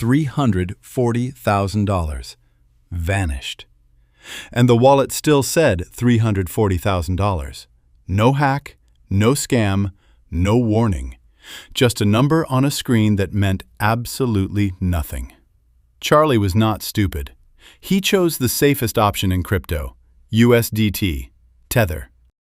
$340,000. Vanished. And the wallet still said $340,000. No hack, no scam, no warning. Just a number on a screen that meant absolutely nothing. Charlie was not stupid. He chose the safest option in crypto, USDT, Tether.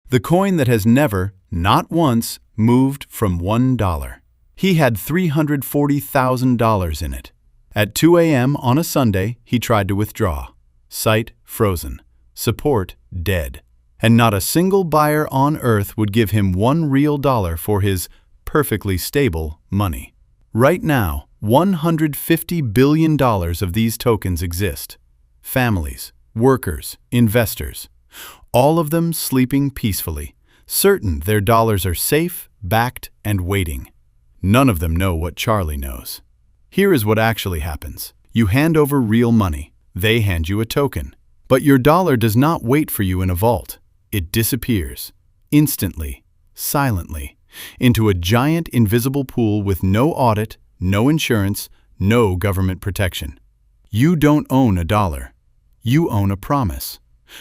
The coin that has never, not once, moved from $1. He had $340,000 in it. At 2 a.m. on a Sunday, he tried to withdraw. Site frozen. Support dead. And not a single buyer on earth would give him $1 real for his perfectly stable money. Right now, $150 billion of these tokens exist. Families, workers, investors, all of them sleeping peacefully, certain their dollars are safe, backed, and waiting. None of them know what Charlie knows. Here is what actually happens. You hand over real money. They hand you a token. But your dollar does not wait for you in a vault. It disappears, instantly, silently, into a giant invisible pool with no audit, no insurance, no government protection. You don't own a dollar. You own a promise.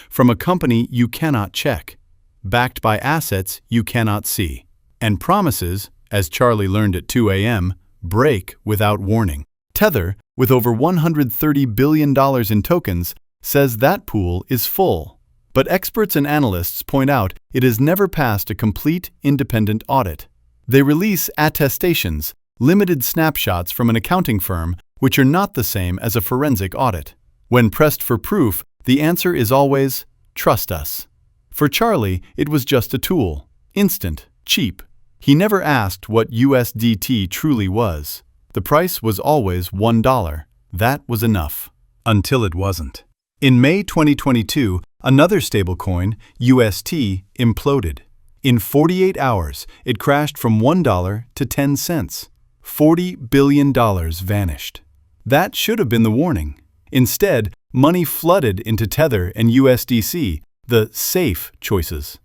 From a company you cannot check, backed by assets you cannot see. And promises, as Charlie learned at 2 a.m., break without warning. Tether, with over $130 billion in tokens, says that pool is full. But experts and analysts point out it has never passed a complete independent audit. They release attestations, limited snapshots from an accounting firm, which are not the same as a forensic audit. When pressed for proof, the answer is always, trust us. For Charlie, it was just a tool. Instant, cheap. He never asked what USDT truly was. The price was always $1. That was enough. Until it wasn't. In May 2022, another stablecoin, UST, imploded. In 48 hours, it crashed from $1 to 10 cents. $40 billion vanished. That should have been the warning. Instead, money flooded into Tether and USDC, the safe choices.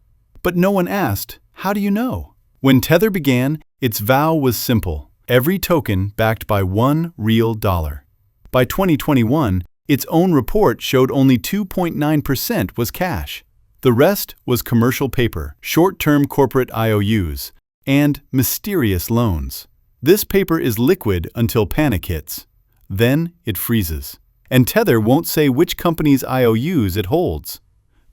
But no one asked, how do you know? When Tether began, its vow was simple. Every token backed by $1 real. By 2021, its own report showed only 2.9% was cash. The rest was commercial paper, short-term corporate IOUs, and mysterious loans. This paper is liquid until panic hits. Then it freezes. And Tether won't say which company's IOUs it holds.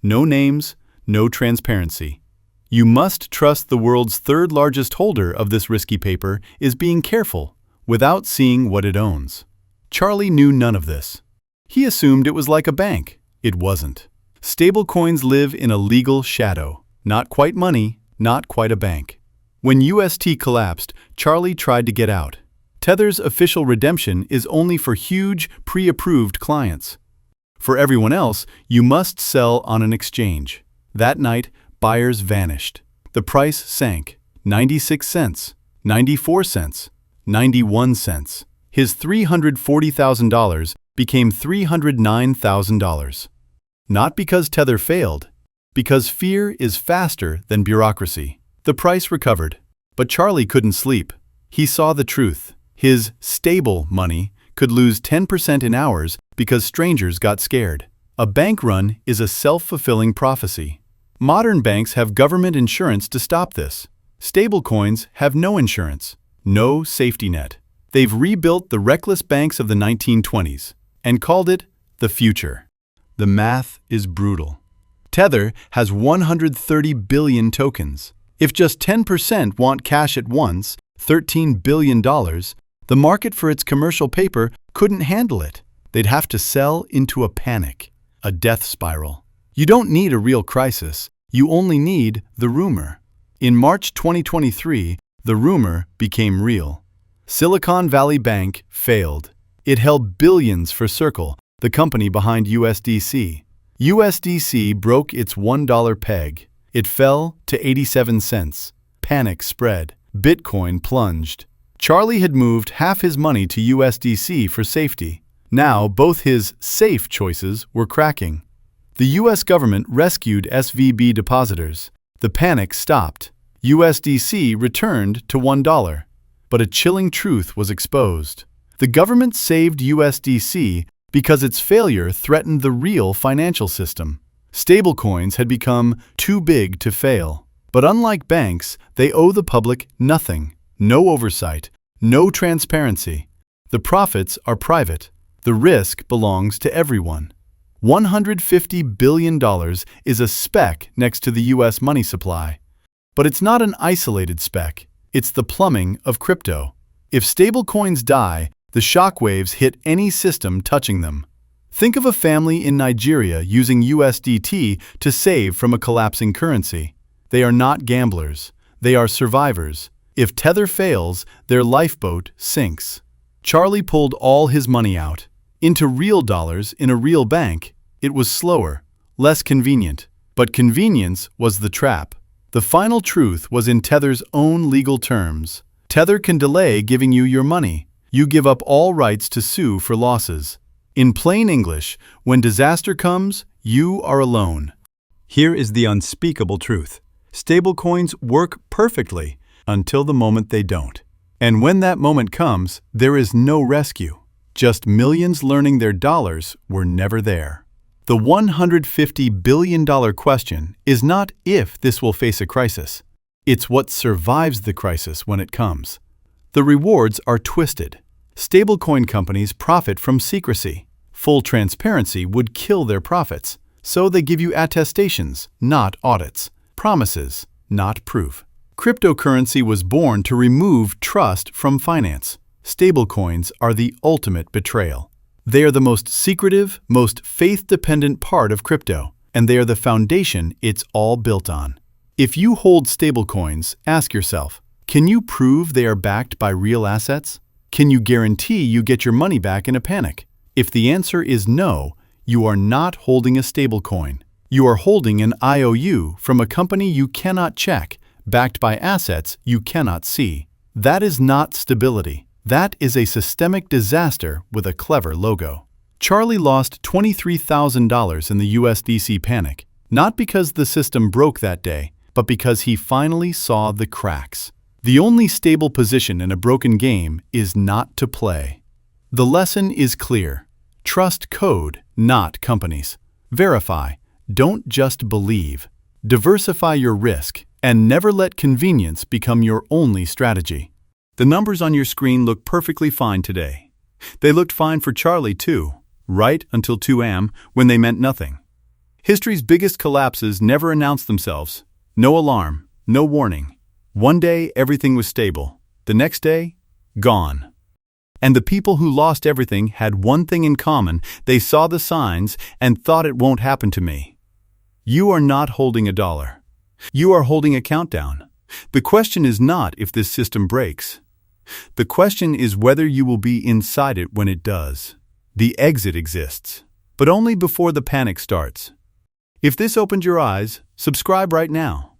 No names, no transparency. You must trust the world's third largest holder of this risky paper is being careful, without seeing what it owns. Charlie knew none of this. He assumed it was like a bank. It wasn't. Stablecoins live in a legal shadow. Not quite money, not quite a bank. When UST collapsed, Charlie tried to get out. Tether's official redemption is only for huge, pre-approved clients. For everyone else, you must sell on an exchange. That night, buyers vanished. The price sank. 96 cents, 94 cents, 91 cents. His $340,000 became $309,000. Not because Tether failed, because fear is faster than bureaucracy. The price recovered, but Charlie couldn't sleep. He saw the truth. His stable money could lose 10% in hours because strangers got scared. A bank run is a self-fulfilling prophecy. Modern banks have government insurance to stop this. Stablecoins have no insurance, no safety net. They've rebuilt the reckless banks of the 1920s and called it the future. The math is brutal. Tether has 130 billion tokens. If just 10% want cash at once, $13 billion, the market for its commercial paper couldn't handle it. They'd have to sell into a panic, a death spiral. You don't need a real crisis. You only need the rumor. In March 2023, the rumor became real. Silicon Valley Bank failed. It held billions for Circle, the company behind USDC. USDC broke its $1 peg. It fell to 87 cents. Panic spread. Bitcoin plunged. Charlie had moved half his money to USDC for safety. Now both his safe choices were cracking. The U.S. government rescued SVB depositors. The panic stopped. USDC returned to $1. But a chilling truth was exposed. The government saved USDC because its failure threatened the real financial system. Stablecoins had become too big to fail. But unlike banks, they owe the public nothing. No oversight, no transparency. The profits are private. The risk belongs to everyone. $150 billion is a speck next to the US money supply. But it's not an isolated speck. It's the plumbing of crypto. If stablecoins die, the shockwaves hit any system touching them. Think of a family in Nigeria using USDT to save from a collapsing currency. They are not gamblers. They are survivors. If Tether fails, their lifeboat sinks. Charlie pulled all his money out. Into real dollars in a real bank. It was slower, less convenient. But convenience was the trap. The final truth was in Tether's own legal terms. Tether can delay giving you your money. You give up all rights to sue for losses. In plain English, when disaster comes, you are alone. Here is the unspeakable truth. Stablecoins work perfectly until the moment they don't. And when that moment comes, there is no rescue. Just millions learning their dollars were never there. The $150 billion question is not if this will face a crisis. It's what survives the crisis when it comes. The rewards are twisted. Stablecoin companies profit from secrecy. Full transparency would kill their profits. So they give you attestations, not audits. Promises, not proof. Cryptocurrency was born to remove trust from finance. Stablecoins are the ultimate betrayal. They are the most secretive, most faith-dependent part of crypto, and they are the foundation it's all built on. If you hold stablecoins, ask yourself, can you prove they are backed by real assets? Can you guarantee you get your money back in a panic? If the answer is no, you are not holding a stablecoin. You are holding an IOU from a company you cannot check, backed by assets you cannot see. That is not stability. That is a systemic disaster with a clever logo. Charlie lost $23,000 in the USDC panic, not because the system broke that day, but because he finally saw the cracks. The only stable position in a broken game is not to play. The lesson is clear. Trust code, not companies. Verify. Don't just believe. Diversify your risk, and never let convenience become your only strategy. The numbers on your screen look perfectly fine today. They looked fine for Charlie too, right until 2 a.m. when they meant nothing. History's biggest collapses never announced themselves. No alarm, no warning. One day everything was stable. The next day, gone. And the people who lost everything had one thing in common. They saw the signs and thought it won't happen to me. You are not holding a dollar. You are holding a countdown. The question is not if this system breaks. The question is whether you will be inside it when it does. The exit exists, but only before the panic starts. If this opened your eyes, subscribe right now.